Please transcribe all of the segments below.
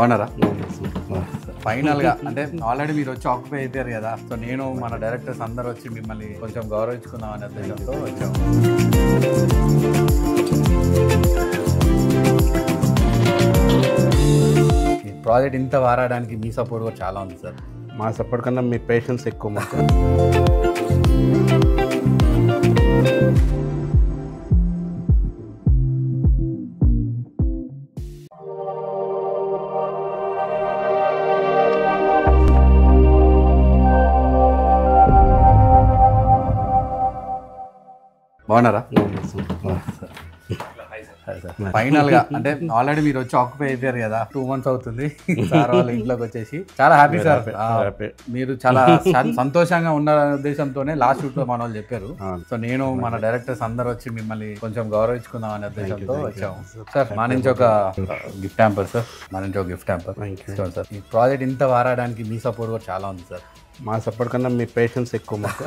బాగున్నారా? ఫైనల్ గా అంటే ఆల్రెడీ మీరు వచ్చి ఆక్యుపై అయిపోయారు కదా, సో నేను మన డైరెక్టర్స్ అందరు వచ్చి మిమ్మల్ని కొంచెం గౌరవించుకుందాం అనే ఉద్దేశంతో వచ్చాము. ఈ ప్రాజెక్ట్ ఇంత వారాడానికి మీ సపోర్ట్ కూడా చాలా ఉంది సార్. మా సపోర్ట్ కన్నా మీ పేషెన్స్ ఎక్కువ మాకు. బాగున్నారా? ఫైనల్ గా అంటే ఆల్రెడీ మీరు వచ్చి ఆక్యుపై అయిపోయారు కదా, 2 months అవుతుంది సార్ వాళ్ళ ఇంట్లోకి వచ్చేసి. చాలా హ్యాపీ సార్, మీరు చాలా సంతోషంగా ఉన్నారనే ఉద్దేశంతోనే లాస్ట్ షూట్ లో మన వాళ్ళు చెప్పారు. సో నేను మన డైరెక్టర్స్ అందరు వచ్చి మిమ్మల్ని కొంచెం గౌరవించుకుందాం అనే ఉద్దేశంతో వచ్చాము. సార్ మా నుంచి ఒక గిఫ్ట్ హ్యాంపర్ సార్, మా నుంచి ఒక గిఫ్ట్ హ్యాంపర్ సార్. ఈ ప్రాజెక్ట్ ఇంత వారాడానికి మీ సపోర్ట్ కూడా చాలా ఉంది సార్. మా సపోర్ట్ కన్నా మీ పేషెన్స్ ఎక్కువ మాకు.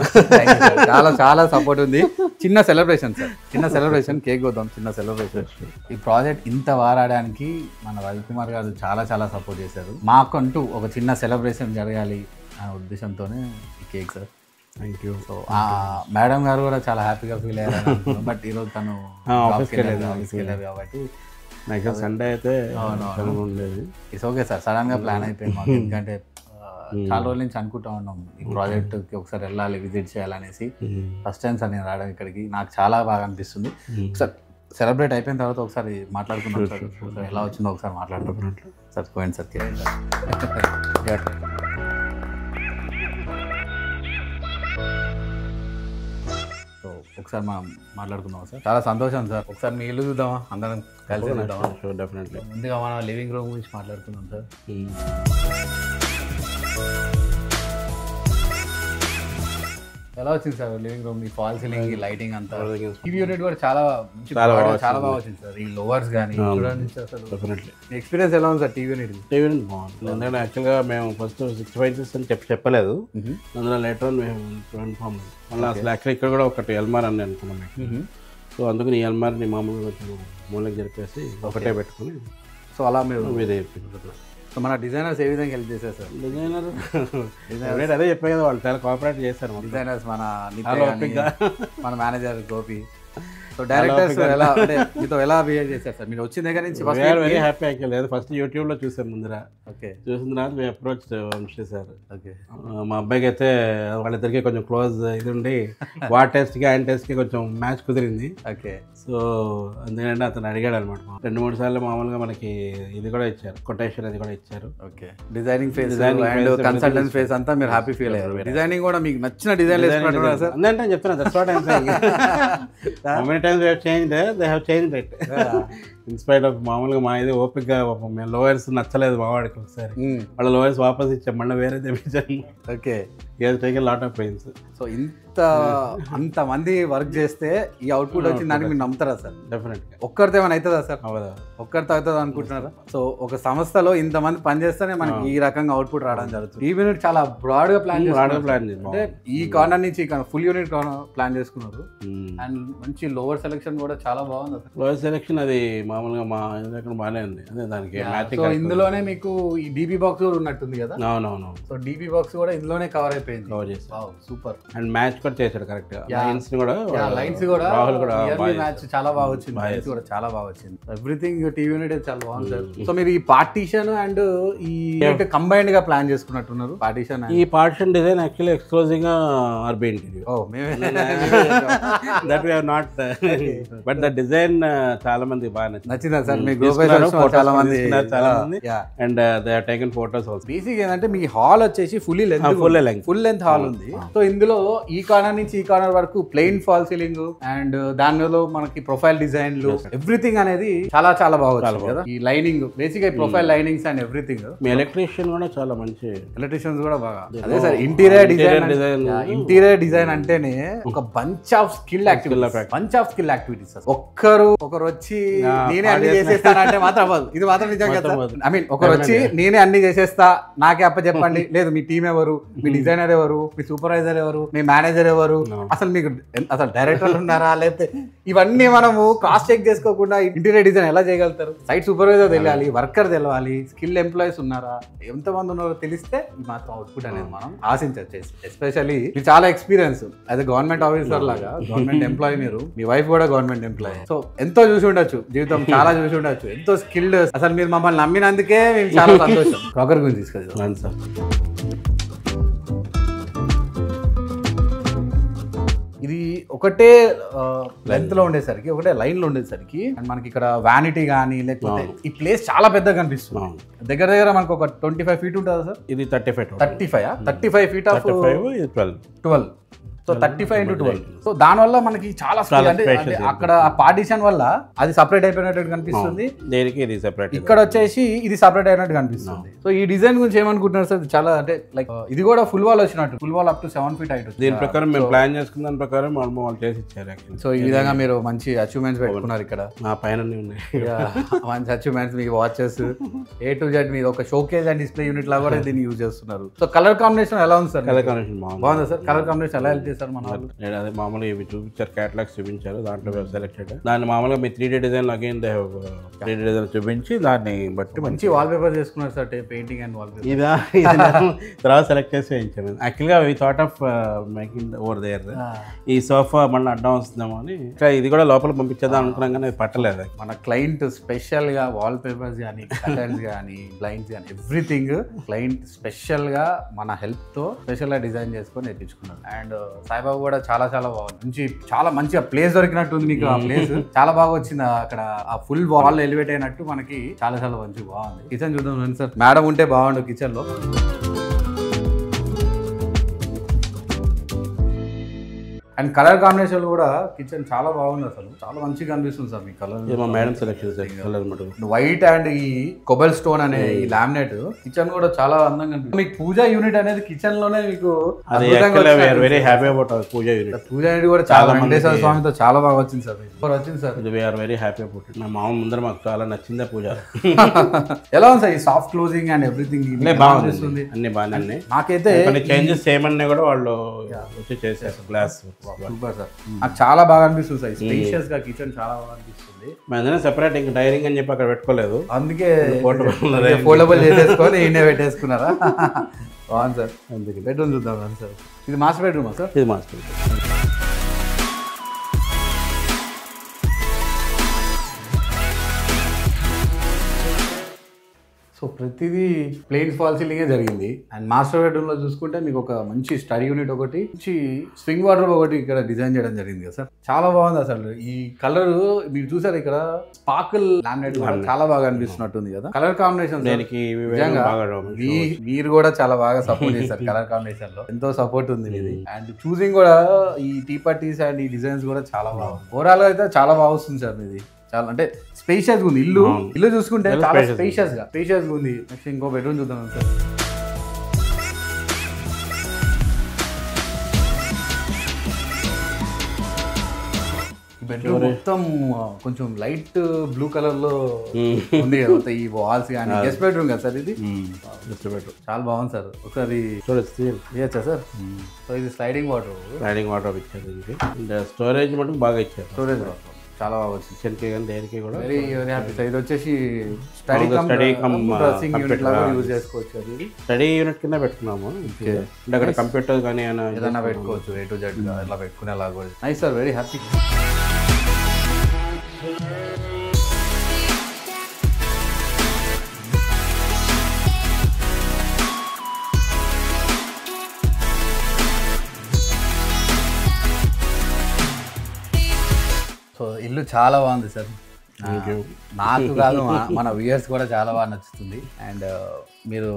చాలా చాలా సపోర్ట్ ఉంది. చిన్న సెలబ్రేషన్ సార్, చిన్న సెలబ్రేషన్, కేక్ వద్దాం, చిన్న సెలబ్రేషన్. ఈ ప్రాజెక్ట్ ఇంత వారాడానికి మన రవికుమార్ గారు చాలా చాలా సపోర్ట్ చేశారు. మాకంటూ ఒక చిన్న సెలబ్రేషన్ జరగాలి అనే ఉద్దేశంతోనే ఈ cake sir. Thank you. So madam గారు కూడా చాలా హ్యాపీగా ఫీల్ అయ్యారు. బట్ ఈరోజు తను ఆఫీస్కి వెళ్ళారు కాబట్టి నెక్స్ట్ సండే అయితే ఉండేది. ఇట్స్ ఓకే సార్, సడన్ గా ప్లాన్ అయిపోయింది మాకు. ఎందుకంటే చాలా రోజుల నుంచి అనుకుంటా ఉన్నాం ఈ ప్రాజెక్ట్కి ఒకసారి వెళ్ళాలి, విజిట్ చేయాలనేసి. ఫస్ట్ టైం సార్ నేను రావడం ఇక్కడికి, నాకు చాలా బాగా అనిపిస్తుంది. ఒకసారి సెలబ్రేట్ అయిపోయిన తర్వాత ఒకసారి మాట్లాడుకున్నాం సార్, ఎలా వచ్చిందో ఒకసారి మాట్లాడుకుంటున్నాం సార్. పోయింది సార్. సో ఒకసారి మనం మాట్లాడుకుందాం సార్. చాలా సంతోషం సార్. ఒకసారి మీ ఇల్లు చూద్దామా, అందరం కలిసి చూద్దామా? డెఫినెట్లీ. ముందుగా మనం లివింగ్ రూమ్ గురించి మాట్లాడుకుందాం సార్. ఎలా వచ్చింది సార్ లివింగ్ రూమ్? ఈ ఫాల్ సీలింగ్, లైటింగ్ అంతా, టీవీ యూనిట్ కూడా చాలా బాగా వచ్చింది సార్. ఈ లోవర్స్ కానీ చూడండి అసలు. డెఫినెట్లీ. ఎక్స్పీరియన్స్ ఎలా ఉంది sir TV unit? TV unit బాగుంది. ఎందుకంటే యాక్చువల్గా మేము ఫస్ట్ 65 inches అని చెప్పలేదు, అందులో లేటర్ మేము ఇన్ఫార్మ్ మళ్ళీ అసలు యాక్చువల్ ఇక్కడ కూడా ఒకటి ఎల్మార్ అని అనుకున్నాం మేము. సో అందుకని ఈ ఎల్మార్ని మామూలుగా కొంచెం మూలకి జరిపేసి ఒకటే పెట్టుకుని సో అలా మీరు ఇదే. సో మన డిజైనర్స్ ఏ విధంగా హెల్ప్ చేశారు సార్? డిజైనర్ అదే చెప్పే కదా, వాళ్ళు చాలా కోఆపరేట్ చేస్తారు డిజైనర్స్. మన మేనేజర్ గోపి. సో డైరెక్టర్స్ ఎలా అంటే మీతో ఎలా బిహేవ్ చేశారు సార్? మీరు వచ్చిన దగ్గర నుంచి వెరీ హ్యాపీ యాక్చువల్. ఫస్ట్ యూట్యూబ్లో చూసాను ముందర. ఓకే. చూసిన తర్వాత మేము అప్రోచ్ వంశీ సార్. ఓకే. మా అబ్బాయికి అయితే వాళ్ళిద్దరికి కొంచెం క్లోజ్ ఇది ఉండి వాట్ టెస్ట్కి ఆయన టెస్ట్కి కొంచెం మ్యాచ్ కుదిరింది. ఓకే. సో అందుకంటే అతను అడిగాడు అనమాట. 2-3 సార్లు మామూలుగా మనకి ఇది కూడా ఇచ్చారు, కొటేషన్ అది కూడా ఇచ్చారు. Okay. Designing face and consultant face అంతా మీరు హ్యాపీ ఫీల్ అయ్యారు. డిజైనింగ్ కూడా మీకు నచ్చిన డిజైన్ వేసుకుంటున్నారు సార్? అంటే చెప్తున్నా, that's what I am saying. How many times we have changed it, they have changed it. Inspired of మామూలుగా మా ఇది ఓపిక్గా మేము లోయర్స్ నచ్చలేదు మా వాడికి. ఒకసారి వాళ్ళ లోయర్స్ వాపస్ ఇచ్చాం, మళ్ళీ వేరే తెప్పించాము. Okay. Take lot of pains. So అంతమంది వర్క్ చేస్తే ఈ అవుట్పుట్ వచ్చింది దానికి మీరు నమ్ముతారా సార్? డెఫినెట్గా. ఒక్కరితో ఏమైనా అవుతుందా సార్? అవదా, ఒక్కరితో అవుతుందా అనుకుంటున్నారా? సో ఒక సంస్థలో ఇంతమంది పనిచేస్తేనే మనకి ఈ రకంగా అవుట్పుట్ రావడం జరుగుతుంది. ఈ యూనిట్ చాలా బ్రాడ్ గా ప్లాన్ అంటే ఈ కార్నర్ నుంచి ఫుల్ యూనిట్ ప్లాన్ చేసుకున్నారు. అండ్ మంచి లోవర్ సెలెక్షన్ కూడా చాలా బాగుంది సార్. లోవర్ సెలెక్షన్ అది మామూలుగా మా దగ్గర బాగానే ఉంది. అదే దానికి సో ఇందులోనే మీకు ఈ డీబీ బాక్స్ కూడా ఉన్నట్టుంది కదా? అవునవును. సో డీబీ బాక్స్ కూడా ఇందులోనే కవర్ అయిపోయింది. కవర్ చేసి సూపర్. అండ్ మ్యాచ్ కూడా చేశాడు కరెక్ట్ గా. లైన్స్ కూడా రాహుల్ కూడా మ్యాచ్ చాలా బాగా వచ్చింది. లైన్స్ కూడా చాలా బాగా వచ్చింది. ఎవ్రీథింగ్ టీవీ యూనిట్ చాలా బాగుంది సార్. సో మీరు ఈ పార్టీషన్ అండ్ ఈ కంబైన్డ్ గా ప్లాన్ చేసుకున్నట్టున్నారు. పార్టీషన్ ఈ పార్టీషన్ డిజైన్ యాక్చువల్లీ ఎక్స్క్లూజివ్ గా RB interior. That we have not, but the design చాలా మంది బాగా నచ్చింది సార్. మీ చాలా మంది and they have taken photos also. Basic ఏంటంటే మీ హాల్ వచ్చేసి ఫుల్ లెంత్ హాల్ ఉంది. సో ఇందులో ఈ కార్నర్ నుంచి ఈ కార్నర్ వరకు ప్లెయిన్ ఫాల్ సీలింగ్ అండ్ దానిలో మనకి ప్రొఫైల్ డిజైన్లు ఎవ్రీథింగ్ అనేది చాలా చాలా బాగా కదా. ఈ లైనింగ్ బేసిక్ గా profile linings and everything. Me electrician కూడా చాలా మంచి ఎలక్ట్రీషియన్స్ కూడా బాగా. అదే సార్ ఇంటీరియర్ డిజైన్ అంటేనే ఒక బంచ్ ఆఫ్ స్కిల్ యాక్టివిటీస్. ఒకరు వచ్చి నేనే అన్ని చేసేస్తానంటే మాత్రం అవ్వదు. ఇది మాత్రం నిజంగా ఐ మీన్ ఒకరు వచ్చి నేనే అన్ని చేసేస్తా, నాకే అప్ప చెప్పండి, లేదు మీ టీం ఎవరు, మీ డిజైనర్ ఎవరు, మీ సూపర్వైజర్ ఎవరు, మీ మేనేజర్ ప్రొడ్యూసర్ ఎవరు, అసలు మీకు అసలు డైరెక్టర్ ఉన్నారా, లేకపోతే ఇవన్నీ మనము క్రాస్ చెక్ చేసుకోకుండా ఇంటీరియర్ డిజైన్ ఎలా చేయగలుగుతారు? సైట్ సూపర్వైజర్ తెలియాలి, వర్కర్ తెలవాలి, స్కిల్ ఎంప్లాయీస్ ఉన్నారా, ఎంతమంది ఉన్నారో తెలిస్తే ఈ మాత్రం అవుట్పుట్ అనేది మనం ఆశించవచ్చు. ఎస్పెషల్లీ ఇది చాలా ఎక్స్పీరియన్స్ యాజ్ గవర్నమెంట్ ఆఫీసర్ లాగా, గవర్నమెంట్ ఎంప్లాయీ మీరు, మీ వైఫ్ కూడా గవర్నమెంట్ ఎంప్లాయీ, సో ఎంతో చూసి ఉండొచ్చు, జీవితం చాలా చూసి ఉండొచ్చు, ఎంతో స్కిల్డ్. అసలు మీరు మమ్మల్ని నమ్మినందుకే మేము చాలా సంతోషం. క్రాకర్ గురించి తీసుకెళ్తాం సార్. ఇది ఒకటే లెంత్ లో ఉండేసరికి, ఒకటే లైన్ లో ఉండేసరికి అండ్ మనకి ఇక్కడ వ్యానిటీ కానీ లేకపోతే ఈ ప్లేస్ చాలా పెద్దగా కనిపిస్తుంది. దగ్గర దగ్గర మనకు ఒక 25 feet ఉంటుందా సార్? ఇది 35 35 feet of 12. So 35 into 12. So దానివల్ల మనకి చాలా అంటే అక్కడ ఆ పార్టీషన్ వల్ల అది సపరేట్ అయిపోయినట్టు కనిపిస్తుంది, దేనికి ఇది సెపరేట్, ఇక్కడ వచ్చేసి ఇది సపరేట్ అయినట్టు కనిపిస్తుంది. సో ఈ డిజైన్ గురించి ఏమనుకుంటున్నారు సార్? చాలా అంటే లైక్ ఇది కూడా ఫుల్ వాల్ వచ్చినట్టు, full wall up to 7 feet height. దీని ప్రకారం మేము ప్లాన్ చేసుకున్న దాని ప్రకారం వాళ్ళు చేసి ఇచ్చారు. సో ఈ విధంగా మీరు మంచి అచీవ్మెంట్స్ పెట్టుకున్నారు ఇక్కడ. నా పైన ఉన్నాయి మంచి achievements, me watches A to Z మీరు ఒక షోకేజ్ అండ్ డిస్ప్లే యూనిట్ లా కూడా దీన్ని యూజ్ చేస్తున్నారు. సో కలర్ కాంబినేషన్ ఎలా ఉంది సార్? కలర్ కాంబినేషన్ బాగుందా సార్? కలర్ కాంబినేషన్ ఎలా హెల్ప్ చేస్తారు మన వాళ్ళు? అదే మామూలుగా ఇవి చూపించారు, క్యాటలాగ్స్ చూపించారు, దాంట్లో సెలెక్టెడ్ దాన్ని మామూలుగా మీ 3D design again 3D design చూపించి దాన్ని బట్టి మంచి వాల్ పేపర్ చేసుకున్నారు sir, painting and wall paper. ఇదా తర్వాత సెలెక్ట్ చేసి వేయించాను. యాక్చువల్గా we thought of making over there ఈ సోఫా మళ్ళీ అడ్డం వస్తుందేమో అని, ఇంకా ఇది కూడా లోపల పంపించేద్దాం అనుకున్నాం కానీ అది పట్టలేదు. మన క్లయింట్ స్పెషల్ గా వాల్ పేపర్స్ కానీ, కర్టన్స్ కానీ, బ్లైండ్స్ కానీ ఎవ్రీథింగ్ క్లయింట్ స్పెషల్ గా మన హెల్ప్ తో స్పెషల్ గా డిజైన్ చేసుకొని తెప్పించుకున్నారు. అండ్ సాయిబాబు కూడా చాలా చాలా బాగుంది, చాలా మంచిగా ప్లేస్ దొరికినట్టుంది మీకు. ఆ ప్లేస్ చాలా బాగా వచ్చింది, అక్కడ ఆ ఫుల్ వాల్ ఎలివేట్ అయినట్టు మనకి చాలా చాలా మంచిగా బాగుంది. కిచెన్ చూద్దాం సార్. మేడం ఉంటే బాగుండు కిచెన్ లో. అండ్ కలర్ కాంబినేషన్ కూడా కిచెన్ చాలా బాగుంది, అసలు చాలా మంచిగా కనిపిస్తుంది sir me colour. Madam selection colour white and ఈ కొబెల్ స్టోన్ అనే ఈ లామినేట్ కిచెన్ కూడా చాలా అందంగా కనిపిస్తుంది. మీకు పూజా యూనిట్ అనేది కిచెన్ లోనే మీకు very happy about puja unit. Puja unit కూడా చాలా వెంకటేశ్వర స్వామితో చాలా బాగా వచ్చింది సార్. వచ్చింది sir, we are very happy about. మా మామ ముందర మాకు చాలా నచ్చిందే పూజ. ఎలా ఉంది సార్ ఈ సాఫ్ట్ క్లోజింగ్ అండ్ ఎవ్రీథింగ్? బాగుంది, అన్ని బాగానే ఉన్నాయి. నాకైతే చేంజెస్ చేయమన్నా కూడా వాళ్ళు వచ్చి చేసేసారు. గ్లాస్ సూపర్ సార్, నాకు చాలా బాగా అనిపిస్తుంది సార్. స్పేషియస్ గా కిచెన్ చాలా బాగా అనిపిస్తుంది. మేము సెపరేట్ ఇంకా డైరింగ్ అని చెప్పి అక్కడ పెట్టుకోలేదు, అందుకే ఫోల్డబుల్ చేసేసుకొని ఈయనే పెట్టేసుకున్నారా? బాగుంది సార్. అందుకే బెడ్రూమ్ చూద్దాం సార్. ఇది మాస్టర్ బెడ్రూమా సార్? ఇది మాస్టర్ బెడ్రూమ్. సో ప్రతిదీ ప్లెయిన్ ఫాల్ సీలింగే జరిగింది. అండ్ మాస్టర్ బెడ్రూమ్ లో చూసుకుంటే మీకు ఒక మంచి స్టడీ యూనిట్ ఒకటి, మంచి స్వింగ్ వాటర్ ఒకటి ఇక్కడ డిజైన్ చేయడం జరిగింది కదా సార్. చాలా బాగుంది అసలు. ఈ కలర్ మీరు చూసారు ఇక్కడ స్పార్కిల్ లామినేట్ చాలా బాగా అనిపిస్తున్నట్టుంది కదా. కలర్ కాంబినేషన్ మీరు కూడా చాలా బాగా సపోర్ట్ చేశారు కలర్ కాంబినేషన్ లో, ఎంతో సపోర్ట్ ఉంది ఇది. అండ్ చూసింగ్ కూడా ఈ టీ పట్టీస్ అండ్ ఈ డిజైన్స్ కూడా చాలా బాగుంది. ఓవరాల్ గా అయితే చాలా బాగా వస్తుంది సార్ ఇది. చాలా అంటే స్పేషియస్ గా ఉంది ఇల్లు చూసుకుంటే చాలా స్పేషియస్ గా ఉంది. నెక్స్ట్ ఇంకో బెడ్రూమ్ చూద్దాం సార్. బెడ్రూమ్ మొత్తం కొంచెం లైట్ బ్లూ కలర్ లో ఉంది కదా, ఈ వాల్స్ కానీ. గెస్ట్ బెడ్రూమ్ కదా సార్ ఇది? చాలా బాగుంది సార్. ఒకసారి చూడొచ్చా సార్? సో ఇది స్లైడింగ్ వాటర్ ఇచ్చారు. స్టోరేజ్ మటుకు బాగా ఇచ్చారు. స్టోరేజ్ చాలా బాగా వచ్చింది. కిచెన్కి కానీ దేనికి కూడా వెరీ వెరీ హ్యాపీ సార్. ఇది వచ్చేసి స్టడీ డ్రెస్సింగ్ యూనిట్ లాగా యూజ్ చేసుకోవచ్చు. అది స్టడీ యూనిట్ కింద పెట్టుకున్నాము. అంటే అక్కడ కంప్యూటర్ కానీ ఏదైనా పెట్టుకోవచ్చు, A to Z ఇలా పెట్టుకునేలా కూడా. Nice sir, very happy. So ఇల్లు చాలా బాగుంది సార్. నాకు కాదు మన వ్యూయర్స్ కూడా చాలా బాగా నచ్చుతుంది. అండ్ మీరు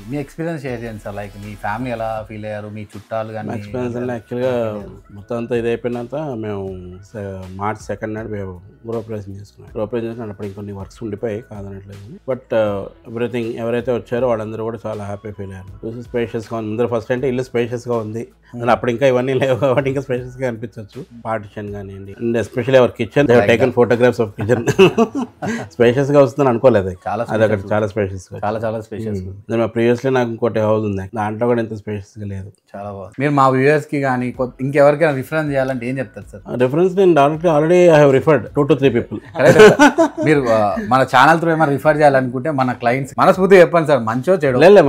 మీ ఎక్స్పీరియన్స్ షేర్ చేయండి సార్. లైక్ మీ ఫ్యామిలీ ఎలా ఫీల్ అయ్యారు, మీ చుట్టాలు కానీ? ఎక్స్పీరియన్స్ అంటే యాక్చువల్గా మొత్తం అంతా ఇది అయిపోయినంత మేము March 2nd నాడు మేము గృహప్రవేశం చేసుకున్నాం. అప్పుడు ఇంకొన్ని వర్క్స్ ఉండిపోయాయి, కాదనట్లేదు. బట్ ఎవ్రీథింగ్ ఎవరైతే వచ్చారో వాళ్ళందరూ కూడా చాలా హ్యాపీ ఫీల్ అయ్యారు. చూసి స్పేషియస్గా ఉంది. ముందర ఫస్ట్ అంటే ఇల్లు స్పేషియస్గా ఉంది, అప్పుడు ఇంకా ఇవన్నీ లేవు కాబట్టి ఇంకా స్పేషియస్గా అనిపించవచ్చు. పార్టిషన్ కానివ్వండి, and especially hour kitchen, they have taken photographs of kitchen. స్పేషియస్గా వస్తుందని అనుకోలేదు. చాలా అది అక్కడ చాలా స్పేషియస్గా, చాలా స్పేషియస్. మా ప్రీవియస్లీ నాకు ఇంకోటి హౌస్ ఉంది, దాంట్లో కూడా ఇంత స్పేషియస్గా లేదు. చాలా బాగుంది. మీరు మా వ్యూయర్స్ కి కానీ ఇంకెవరికైనా రిఫరెన్స్ చేయాలంటే ఏం చెప్తారు సార్? రిఫరెన్స్ నేను already I have referred 2 to 3 people. మీరు మన ఛానల్ త్రూ ఏమైనా రిఫర్ చేయాలనుకుంటే మన క్లయింట్స్ మనస్ఫూర్తిగా చెప్పండి సార్, మంచో చెడు. లేదు,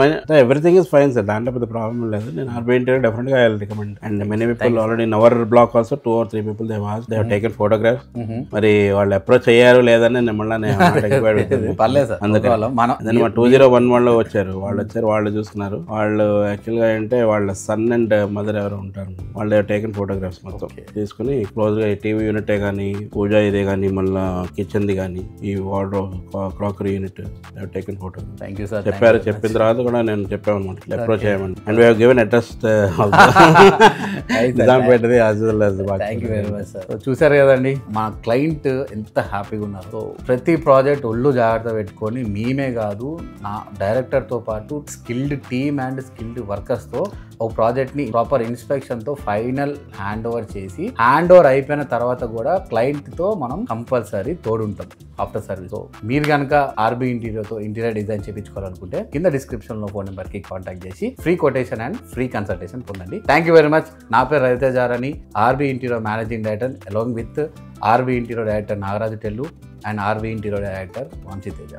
ఎవ్రీథింగ్ ఇస్ ఫైన్ సార్, దాంట్లో పెద్ద ప్రాబ్లం లేదు. నేను ఆర్బీ ఇంటీరియర్ డెఫినెట్గా I will recommend. And many people already in our block also 2 or 3 people they have taken photographs. మరి వాళ్ళు అప్రోచ్ అయ్యారు లేదని మళ్ళీ పర్లేదు సార్. అందుకని మా 2011 లో వచ్చారు, వాళ్ళు చూసుకున్నారు. వాళ్ళు యాక్చువల్గా అంటే వాళ్ళ సన్ అండ్ మదర్ ఎవరు ఉంటారు, వాళ్ళు టేకెన్ ఫోటోగ్రాఫ్స్ మొత్తం తీసుకుని క్లోజ్ గా టీవీ యూనిటే కానీ, పూజ ఇదే కానీ, మళ్ళీ కిచెన్ ది కానీ, ఈ wardrobe crockery unit taken photo. Thank you sir. చెప్పారు, చెప్పిన తర్వాత కూడా నేను చెప్పాను అనమాట అప్రోచ్ చేయమని. And we have given address నిజాంపేటది as well as. Thank you very much sir. చూసారు కదండి మా క్లయింట్ ఎంత హ్యాపీగా ఉన్నారు. సో ప్రతి ప్రాజెక్ట్ ఒళ్ళు జాగ్రత్త పెట్టుకొని మేమే కాదు నా డైరెక్టర్తో పాటు స్కిల్డ్ టీమ్ అండ్ స్కిల్డ్ వర్కర్స్తో ఒక ప్రాజెక్ట్ని ప్రాపర్ ఇన్స్పెక్షన్తో ఫైనల్ హ్యాండ్ ఓవర్ చేసి, హ్యాండ్ ఓవర్ అయిపోయిన తర్వాత కూడా క్లయింట్తో మనం కంపల్సరీ తోడుంటాం ఆఫ్టర్ సర్వీస్. సో మీరు కనుక ఆర్బీ ఇంటీరియర్తో ఇంటీరియర్ డిజైన్ చేయించుకోవాలనుకుంటే కింద డిస్క్రిప్షన్లో ఫోన్ నెంబర్కి కాంటాక్ట్ చేసి free quotation and free consultation పొందండి. Thank you very much. నా పేరు రవితేజ అని, RB interior managing director along with RB interior director Nagaraju టెల్లు and RB interior director Vamsi Teja.